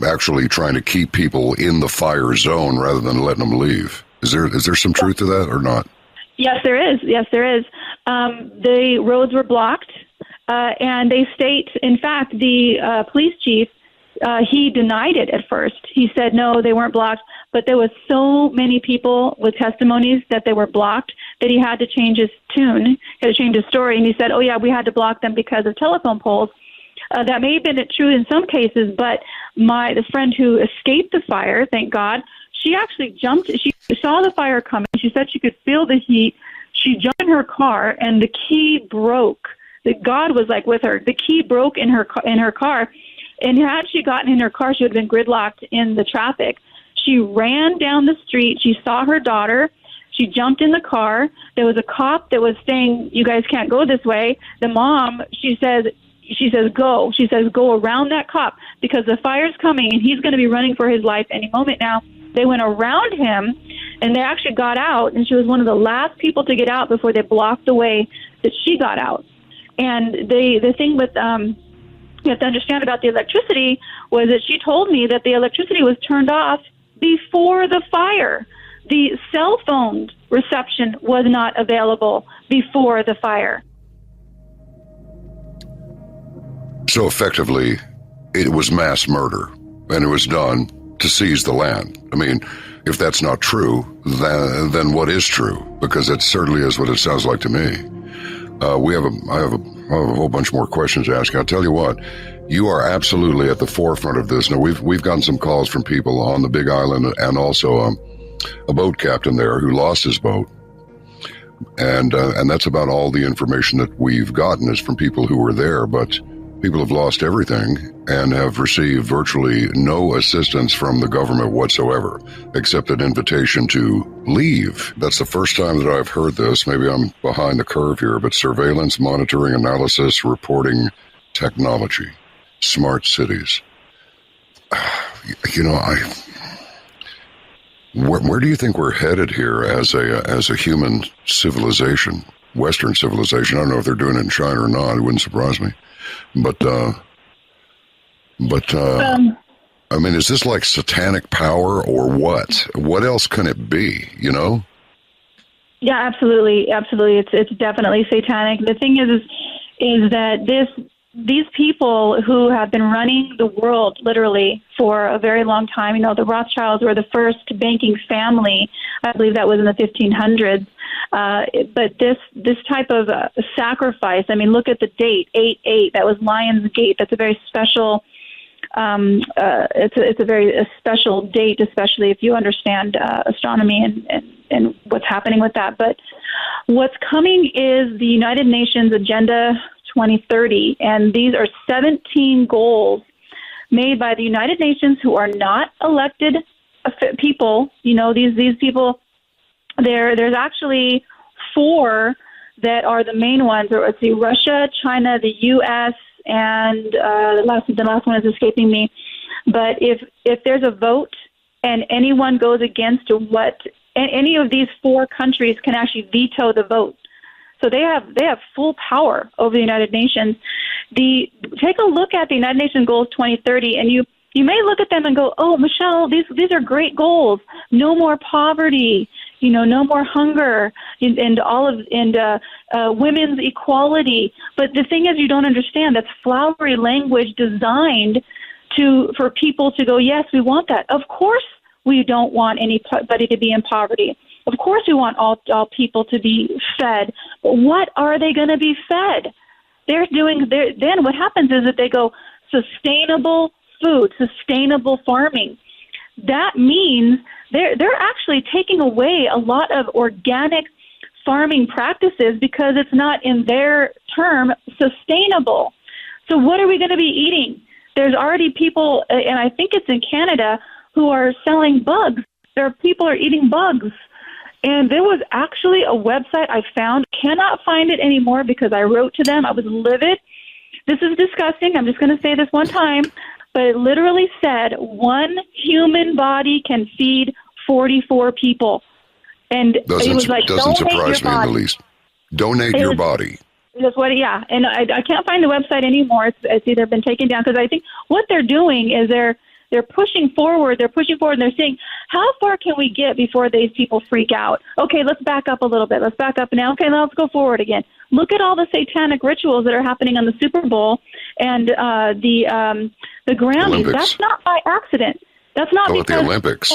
actually trying to keep people in the fire zone rather than letting them leave? Is there some truth to that or not? Yes, there is. The roads were blocked, and they state, in fact, the police chief, he denied it at first. He said, no, they weren't blocked, but there was so many people with testimonies that they were blocked that he had to change his tune, he had to change his story, and he said, oh, yeah, we had to block them because of telephone poles. That may have been true in some cases, but the friend who escaped the fire, thank God, she actually jumped. She saw the fire coming. She said she could feel the heat. She jumped in her car, and the key broke. God was with her. The key broke in her car, and had she gotten in her car, she would have been gridlocked in the traffic. She ran down the street. She saw her daughter. She jumped in the car. There was a cop that was saying, "You guys can't go this way." The mom, she says, "Go." She says, "Go around that cop because the fire's coming, and he's going to be running for his life any moment now." They went around him, and they actually got out, and she was one of the last people to get out before they blocked the way that she got out. And the thing with you have to understand about the electricity was that she told me that the electricity was turned off before the fire. The cell phone reception was not available before the fire. So effectively, it was mass murder, and it was done to seize the land. I mean, if that's not true, then what is true? Because it certainly is what it sounds like to me. I have a whole bunch more questions to ask. I'll tell you what, you are absolutely at the forefront of this. Now, we've gotten some calls from people on the Big Island, and also a boat captain there who lost his boat. And that's about all the information that we've gotten is from people who were there. But people have lost everything and have received virtually no assistance from the government whatsoever, except an invitation to leave. That's the first time that I've heard this. Maybe I'm behind the curve here, but surveillance, monitoring, analysis, reporting, technology, smart cities. Where do you think we're headed here as a human civilization, Western civilization? I don't know if they're doing it in China or not. It wouldn't surprise me. But I mean, is this like satanic power or what? What else can it be, Yeah, absolutely. It's definitely satanic. The thing is that these people who have been running the world literally for a very long time, the Rothschilds were the first banking family. I believe that was in the 1500s. But this type of sacrifice, I mean, look at the date, 8/8. That was Lion's Gate. That's a very special. It's a very special date, especially if you understand astronomy and what's happening with that. But what's coming is the United Nations Agenda 2030, and these are 17 goals made by the United Nations who are not elected people. These people. There's actually 4 that are the main ones. Or let's see, Russia, China, the U.S., and the last one is escaping me. But if there's a vote and anyone goes against what any of these 4 countries can actually veto the vote. So they have full power over the United Nations. Take a look at the United Nations Goals 2030, and you may look at them and go, "Oh, Michelle, these are great goals. No more poverty, no more hunger, and women's equality." But the thing is, you don't understand that's flowery language designed for people to go, "Yes, we want that." Of course, we don't want anybody to be in poverty. Of course, we want all people to be fed. But what are they going to be fed? Then what happens is that they go sustainable food, sustainable farming. That means they're actually taking away a lot of organic farming practices because it's not in their term sustainable. So what are we going to be eating? There's already people, and I think it's in Canada, who are selling bugs. People are eating bugs. And there was actually a website I found, cannot find it anymore because I wrote to them. I was livid. this is disgusting. I'm just going to say this one time, but it literally said one human body can feed 44 people. And it was like, doesn't surprise me in the least. Donate your body. That's what, yeah. And I can't find the website anymore. It's either been taken down, because I think what they're doing is they're pushing forward. They're pushing forward, and they're saying, how far can we get before these people freak out? Okay, let's back up a little bit. Let's back up now. Okay, now let's go forward again. Look at all the satanic rituals that are happening on the Super Bowl and the Grammys. Olympics. That's not by accident. That's not because the Olympics.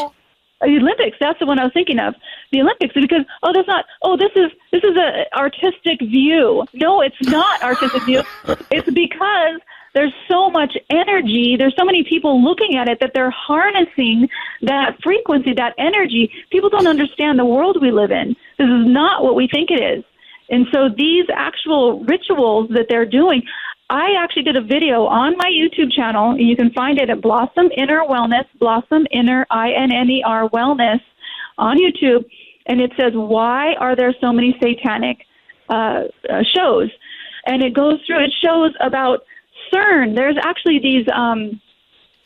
The Olympics, that's the one I was thinking of. The Olympics, because this is a artistic view. No, it's not artistic view. It's because there's so much energy. There's so many people looking at it that they're harnessing that frequency, that energy. People don't understand the world we live in. This is not what we think it is. And so these actual rituals that they're doing, I actually did a video on my YouTube channel, and you can find it at Blossom Inner Wellness, Blossom Inner, INNER Wellness on YouTube, and it says, why are there so many satanic shows? And it goes through, it shows about CERN. There's actually these, a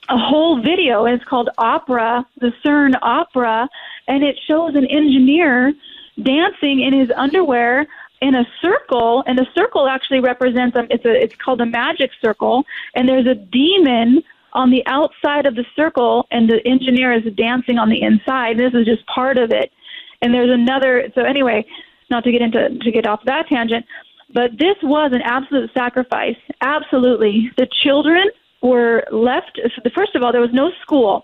whole video, and it's called Opera, the CERN Opera, and it shows an engineer dancing in his underwear in a circle, and the circle actually represents it's called a magic circle, and there's a demon on the outside of the circle, and the engineer is dancing on the inside. This is just part of it. And there's another, so anyway, not to get off that tangent, but this was an absolute sacrifice. Absolutely. The children were left, first of all, there was no school.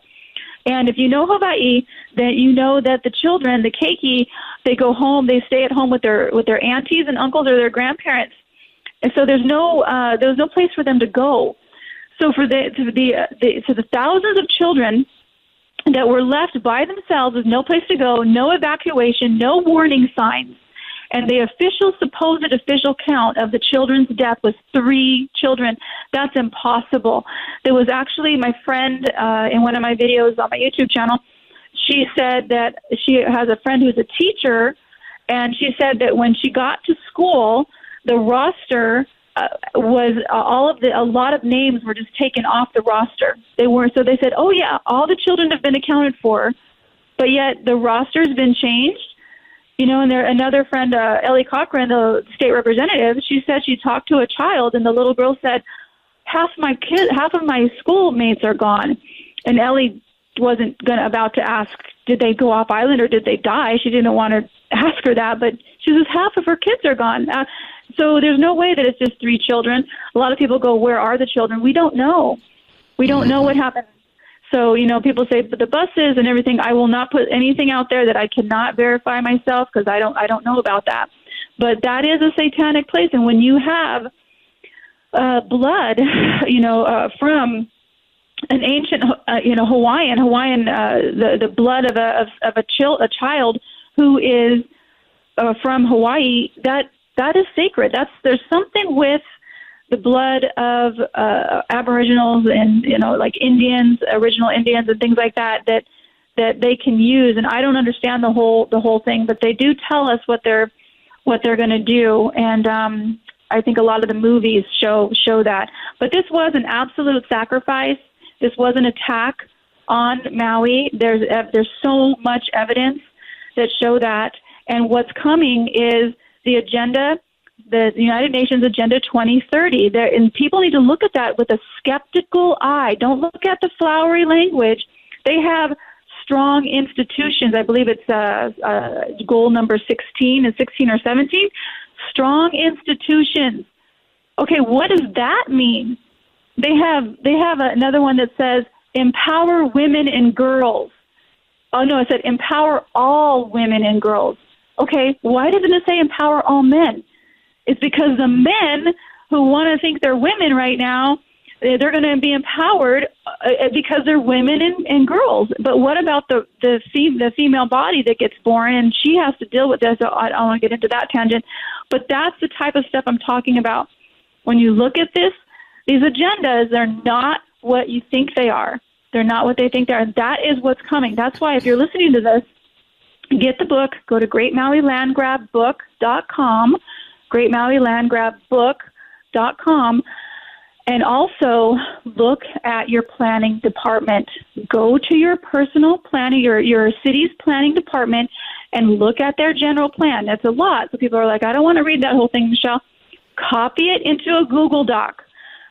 And if you know Hawaii, then you know that the children, the keiki, they go home, they stay at home with their aunties and uncles or their grandparents. And so there was no place for them to go. So for the thousands of children that were left by themselves with no place to go, no evacuation, no warning signs, and the supposed official count of the children's death was 3 children. That's impossible. There was actually my friend in one of my videos on my YouTube channel. She said that she has a friend who's a teacher, and she said that when she got to school, the roster was a lot of names were just taken off the roster. So they said, oh yeah, all the children have been accounted for, but yet the roster's been changed. You know, and another friend, Ellie Cochran, the state representative, she said she talked to a child, and the little girl said, half of my schoolmates are gone. And Ellie wasn't about to ask, did they go off island or did they die? She didn't want to ask her that, but she says half of her kids are gone. So there's no way that it's just 3 children. A lot of people go, where are the children? We don't know. We don't know what happened. So, you know, people say, but the buses and everything, I will not put anything out there that I cannot verify myself, because I don't know about that. But that is a satanic place. And when you have blood, from an ancient, Hawaiian, the blood of a child who is from Hawaii, that is sacred. There's something with the blood of Aboriginals and, like Indians, original Indians and things like that they can use. And I don't understand the whole thing, but they do tell us what they're going to do. And I think a lot of the movies show that. But this was an absolute sacrifice. This was an attack on Maui. There's so much evidence that show that. And what's coming is the agenda, the United Nations Agenda 2030. And people need to look at that with a skeptical eye. Don't look at the flowery language. They have strong institutions. I believe it's goal number 16 and 16 or 17. Strong institutions. Okay, what does that mean? They have another one that says empower women and girls. Oh no, it said empower all women and girls. Okay, why doesn't it say empower all men? It's because the men who want to think they're women right now, they're going to be empowered because they're women and girls. But what about the female body that gets born, and she has to deal with this? So I don't want to get into that tangent. But that's the type of stuff I'm talking about. When you look at this, these agendas, they're not what you think they are. They're not what they think they are. And that is what's coming. That's why if you're listening to this, get the book. Go to GreatMauiLandGrabBook.com, GreatMauiLandGrabBook.com. And also look at your planning department. Go to your personal planning, your city's planning department, and look at their general plan. That's a lot. So people are like, I don't want to read that whole thing, Michelle. Copy it into a Google Doc.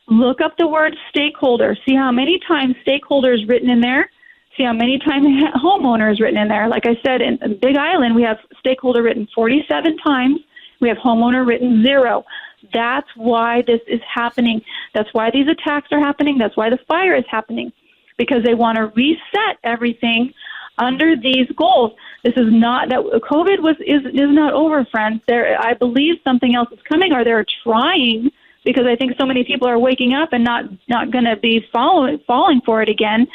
Look up the word stakeholder. See how many times stakeholder is written in there. See how many times homeowner is written in there. Like I said, in Big Island, we have stakeholder written 47 times. We have homeowner written 0. That's why this is happening. That's why these attacks are happening. That's why the fire is happening, because they want to reset everything under these goals. This is not that COVID is not over, friends. I believe something else is coming, or they're trying, because I think so many people are waking up and not going to be falling for it again.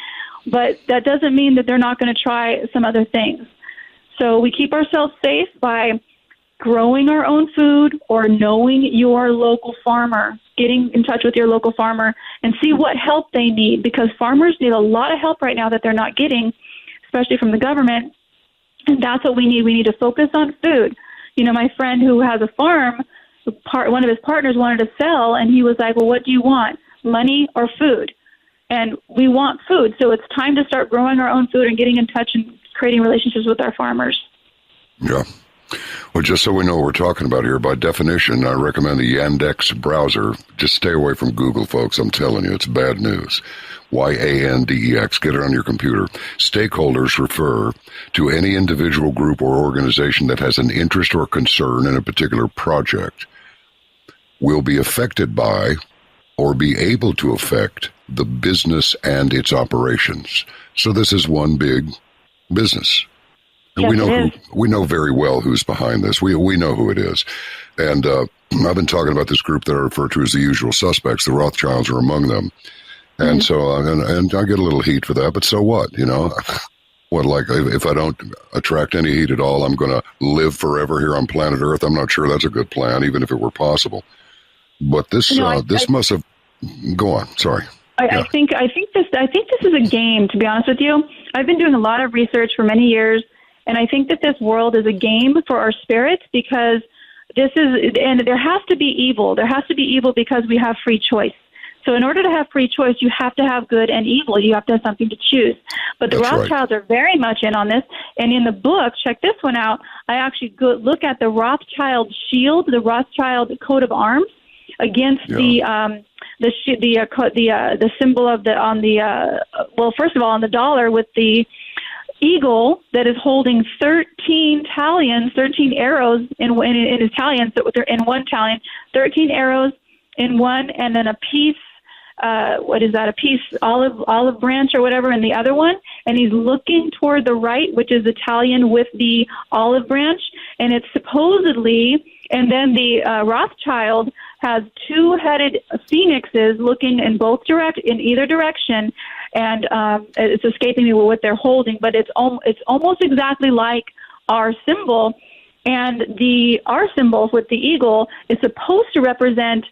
But that doesn't mean that they're not going to try some other things. So we keep ourselves safe by growing our own food or knowing your local farmer, getting in touch with your local farmer and see what help they need, because farmers need a lot of help right now that they're not getting, especially from the government. And that's what we need. We need to focus on food. You know, my friend who has a farm, one of his partners wanted to sell, and he was like, well, what do you want, money or food? And we want food. So it's time to start growing our own food and getting in touch and creating relationships with our farmers. Yeah. Well, just so we know what we're talking about here, by definition, I recommend the Yandex browser. Just stay away from Google, folks. I'm telling you, it's bad news. Yandex. Get it on your computer. Stakeholders refer to any individual, group, or organization that has an interest or concern in a particular project, will be affected by or be able to affect the business and its operations. So this is one big business. And yes, we know very well who's behind this. We know who it is. And I've been talking about this group that I refer to as the usual suspects. The Rothschilds are among them. And so and I get a little heat for that, but so what, you know? What, like, if I don't attract any heat at all, I'm going to live forever here on planet Earth? I'm not sure that's a good plan, even if it were possible. But this must have... Go on, sorry. I think this is a game, to be honest with you. I've been doing a lot of research for many years, and I think that this world is a game for our spirits, because and there has to be evil. There has to be evil because we have free choice. So in order to have free choice, you have to have good and evil. You have to have something to choose. But the Rothschilds are very much in on this. And in the book, check this one out, I actually look at the Rothschild shield, the Rothschild coat of arms, against the symbol of first of all, on the dollar with the eagle that is holding 13 arrows in Italian, so in one Italian, 13 arrows in one, and then a piece, a piece olive branch or whatever in the other one, and he's looking toward the right, which is Italian with the olive branch, and it's supposedly, and then the Rothschild has two-headed phoenixes looking in either direction, and it's escaping me what they're holding, but it's almost exactly like our symbol, and our symbol with the eagle is supposed to represent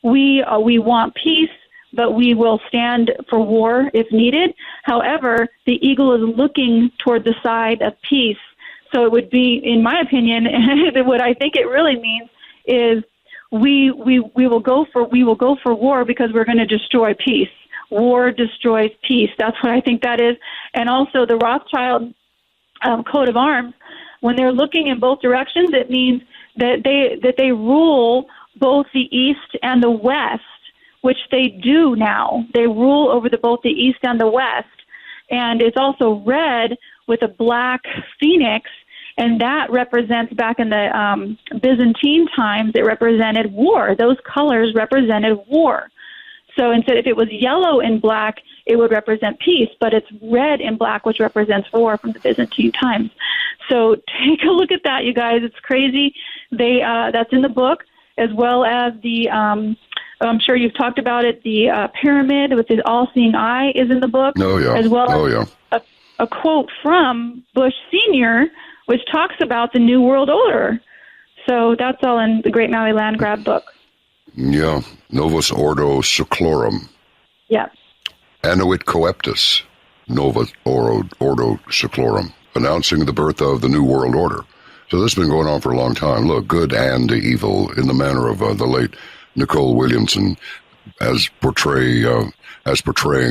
we want peace, but we will stand for war if needed. However, the eagle is looking toward the side of peace. So it would be, in my opinion, what I think it really means is we will go for war because we're going to destroy peace. War destroys peace. That's what I think that is. And also the Rothschild coat of arms, when they're looking in both directions, it means that they rule both the East and the West, which they do now. They rule over both the East and the West. And it's also red with a black phoenix, and that represents, back in the Byzantine times, it represented war. Those colors represented war. So instead, if it was yellow and black, it would represent peace, but it's red and black, which represents war from the Byzantine times. So take a look at that, you guys. It's crazy. That's in the book, as well as the, I'm sure you've talked about it, the pyramid with the all-seeing eye is in the book. Oh, yeah. As well as a quote from Bush Sr., which talks about the New World Order. So that's all in the Great Maui Land Grab book. Yeah. Novus Ordo Seclorum. Yeah. Annuit Coeptus, Novus Ordo Seclorum, announcing the birth of the New World Order. So this has been going on for a long time. Look, good and evil, in the manner of the late Nicole Williamson. as portraying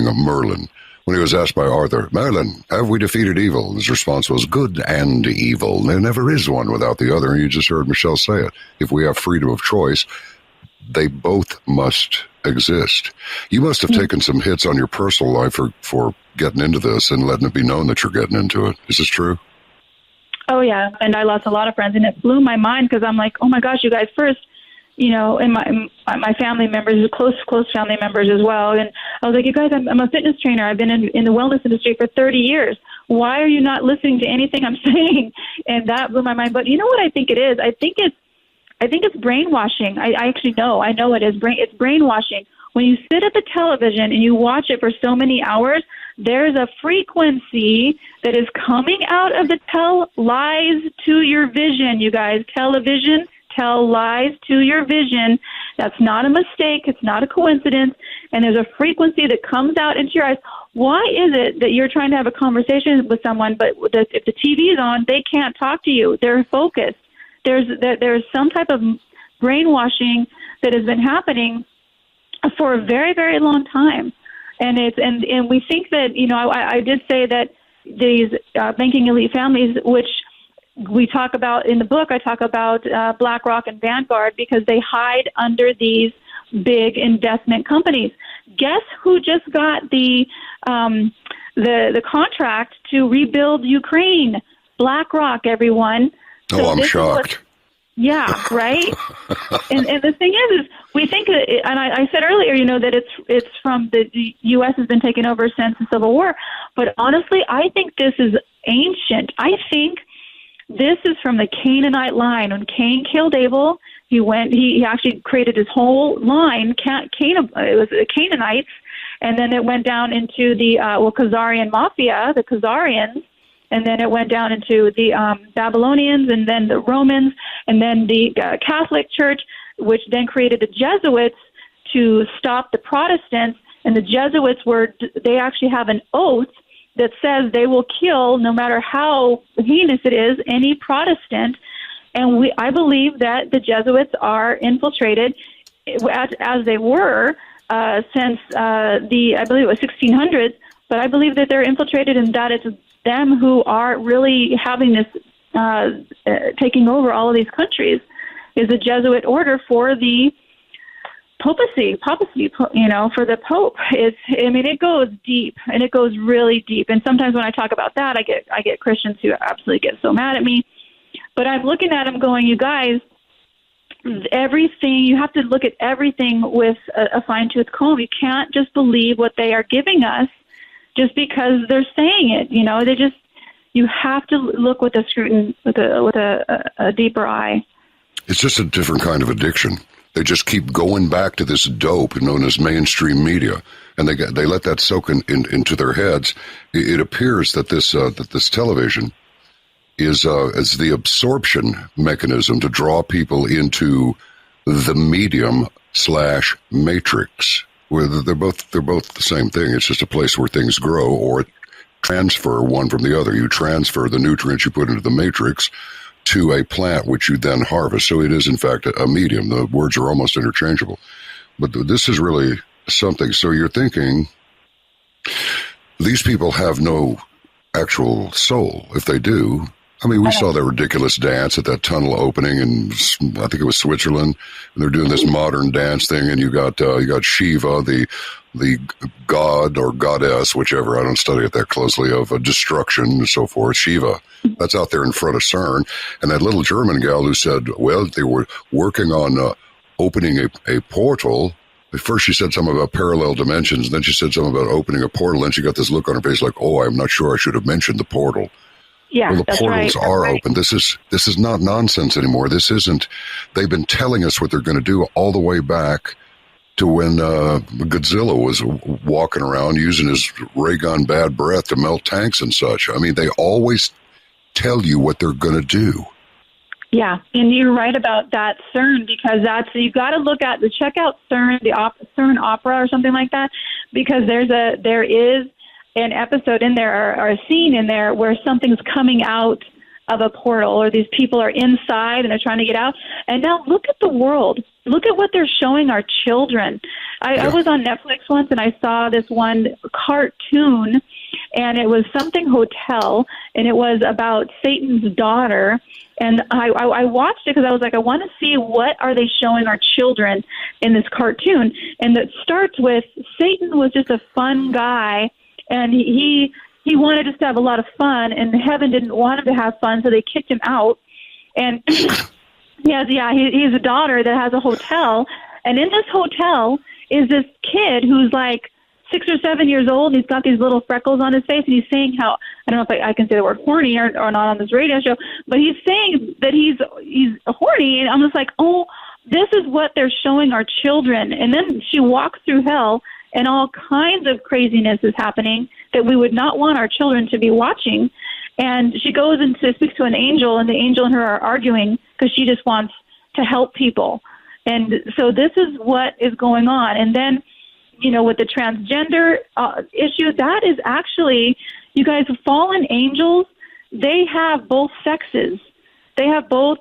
Merlin. When he was asked by Arthur, Merlin, have we defeated evil? His response was, good and evil. There never is one without the other. And you just heard Michelle say it. If we have freedom of choice, they both must exist. You must have taken some hits on your personal life for getting into this and letting it be known that you're getting into it. Is this true? Oh, yeah. And I lost a lot of friends, and it blew my mind because I'm like, oh, my gosh, you guys, first, and my family members, close family members as well. And I was like, you guys, I'm a fitness trainer. I've been in the wellness industry for 30 years. Why are you not listening to anything I'm saying? And that blew my mind. But you know what I think it is? I think it's brainwashing. I actually know. I know it is. It's brainwashing. When you sit at the television and you watch it for so many hours, there's a frequency that is coming out of the tell lies to your vision, you guys. Television tell lies to your vision. That's not a mistake. It's not a coincidence. And there's a frequency that comes out into your eyes. Why is it that you're trying to have a conversation with someone, but if the TV is on, they can't talk to you? They're focused. There's some type of brainwashing that has been happening for a very, very long time. And we think that, I did say that these banking elite families, which we talk about in the book, I talk about BlackRock and Vanguard because they hide under these big investment companies. Guess who just got the contract to rebuild Ukraine? BlackRock, everyone. So I'm shocked. Yeah, right. and the thing is we think, and I said earlier, that it's from the U.S. has been taken over since the Civil War. But honestly, I think this is ancient. I think this is from the Canaanite line. When Cain killed Abel, he actually created his whole line. It was the Canaanites, and then it went down into the Khazarian mafia, the Khazarians. And then it went down into the Babylonians, and then the Romans, and then the Catholic Church, which then created the Jesuits to stop the Protestants. And the Jesuits they actually have an oath that says they will kill, no matter how heinous it is, any Protestant. And I believe that the Jesuits are infiltrated, as they were since I believe it was 1600s. But I believe that they're infiltrated, and that it's them who are really having this, taking over all of these countries, is a Jesuit order for the papacy, for the Pope. It goes deep, and it goes really deep. And sometimes when I talk about that, I get Christians who absolutely get so mad at me. But I'm looking at them going, you guys, everything, you have to look at everything with a fine-tooth comb. You can't just believe what they are giving us just because they're saying it. You have to look with a scrutiny, with a deeper eye. It's just a different kind of addiction. They just keep going back to this dope known as mainstream media, and they let that soak into their heads. It appears that this television is the absorption mechanism to draw people into the medium/matrix, where they're both the same thing. It's just a place where things grow or transfer one from the other. You transfer the nutrients you put into the matrix to a plant, which you then harvest. So it is, in fact, a medium. The words are almost interchangeable. But this is really something. So you're thinking, these people have no actual soul. If they do, we saw that ridiculous dance at that tunnel opening in, I think it was Switzerland, and they're doing this modern dance thing, and you got Shiva, the god or goddess, whichever, I don't study it that closely, of destruction and so forth, Shiva. That's out there in front of CERN. And that little German gal who said, well, they were working on opening a portal. At first she said something about parallel dimensions, and then she said something about opening a portal, and she got this look on her face like, oh, I'm not sure I should have mentioned the portal. Yeah, well, the portals are open. This is not nonsense anymore. This isn't. They've been telling us what they're going to do all the way back to when Godzilla was walking around using his ray gun bad breath to melt tanks and such. They always tell you what they're going to do. Yeah, and you're right about that CERN, because you got to check out CERN, CERN Opera or something like that, because there is an episode in there or a scene in there where something's coming out of a portal, or these people are inside and they're trying to get out. And now look at the world. Look at what they're showing our children. I was on Netflix once and I saw this one cartoon, and it was something hotel, and it was about Satan's daughter. And I watched it because I was like, I want to see what are they showing our children in this cartoon. And it starts with Satan was just a fun guy, and he wanted just to have a lot of fun, and heaven didn't want him to have fun, so they kicked him out. And he's a daughter that has a hotel, and in this hotel is this kid who's like 6 or 7 years old, and he's got these little freckles on his face, and he's saying how, I don't know if I can say the word horny or not on this radio show, but he's saying that he's horny, and I'm just like, oh, this is what they're showing our children. And then she walks through hell, and all kinds of craziness is happening that we would not want our children to be watching. And she goes and speaks to an angel, and the angel and her are arguing because she just wants to help people. And so this is what is going on. And then, with the transgender issue, that is actually, you guys, fallen angels, they have both sexes. They have both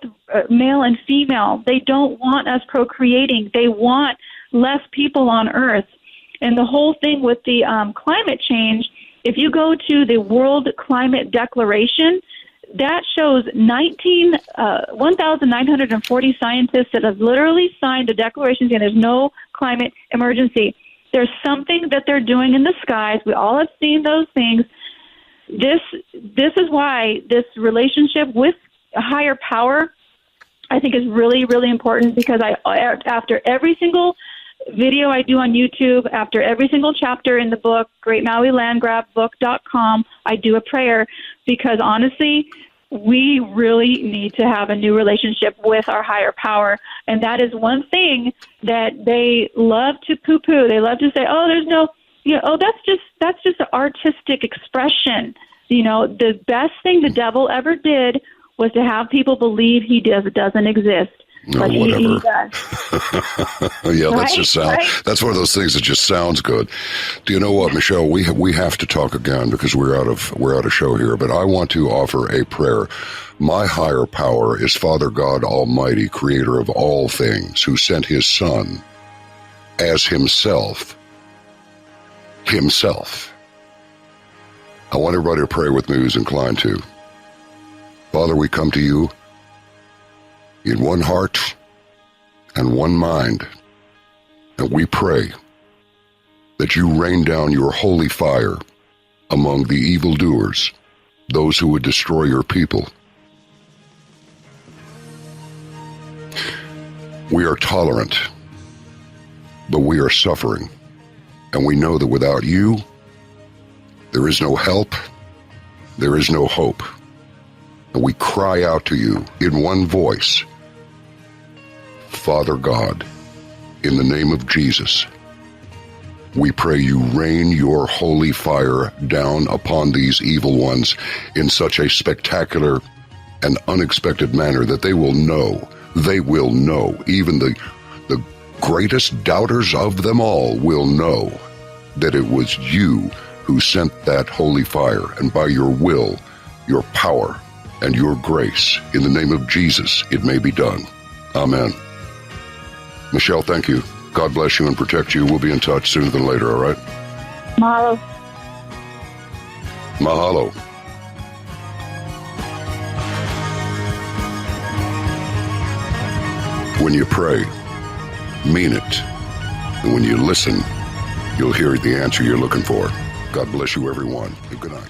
male and female. They don't want us procreating. They want less people on Earth. And the whole thing with the climate change, if you go to the World Climate Declaration, that shows 1,940 scientists that have literally signed the declaration saying there's no climate emergency. There's something that they're doing in the skies. We all have seen those things. This is why this relationship with a higher power, I think, is really, really important, because after every single video I do on YouTube, after every single chapter in the book, GreatMauiLandGrabBook.com, I do a prayer, because honestly, we really need to have a new relationship with our higher power. And that is one thing that they love to poo-poo. They love to say, oh, there's no, that's just an artistic expression. The best thing the devil ever did was to have people believe he doesn't exist. But whatever. He does. Yeah, right? that's just that's one of those things that just sounds good. Do you know what, Michelle? We have to talk again because we're out of show here. But I want to offer a prayer. My higher power is Father God Almighty, Creator of all things, who sent His Son as Himself. I want everybody to pray with me who's inclined to. Father, we come to you in one heart and one mind, and we pray that you rain down your holy fire among the evildoers, those who would destroy your people. We are tolerant, but we are suffering, and we know that without you, there is no help, there is no hope. And we cry out to you in one voice, Father God, in the name of Jesus, we pray you rain your holy fire down upon these evil ones in such a spectacular and unexpected manner that they will know, even the greatest doubters of them all will know that it was you who sent that holy fire, and by your will, your power, and your grace, in the name of Jesus, it may be done. Amen. Michelle, thank you. God bless you and protect you. We'll be in touch sooner than later, all right? Mahalo. Mahalo. When you pray, mean it. And when you listen, you'll hear the answer you're looking for. God bless you, everyone. Good night.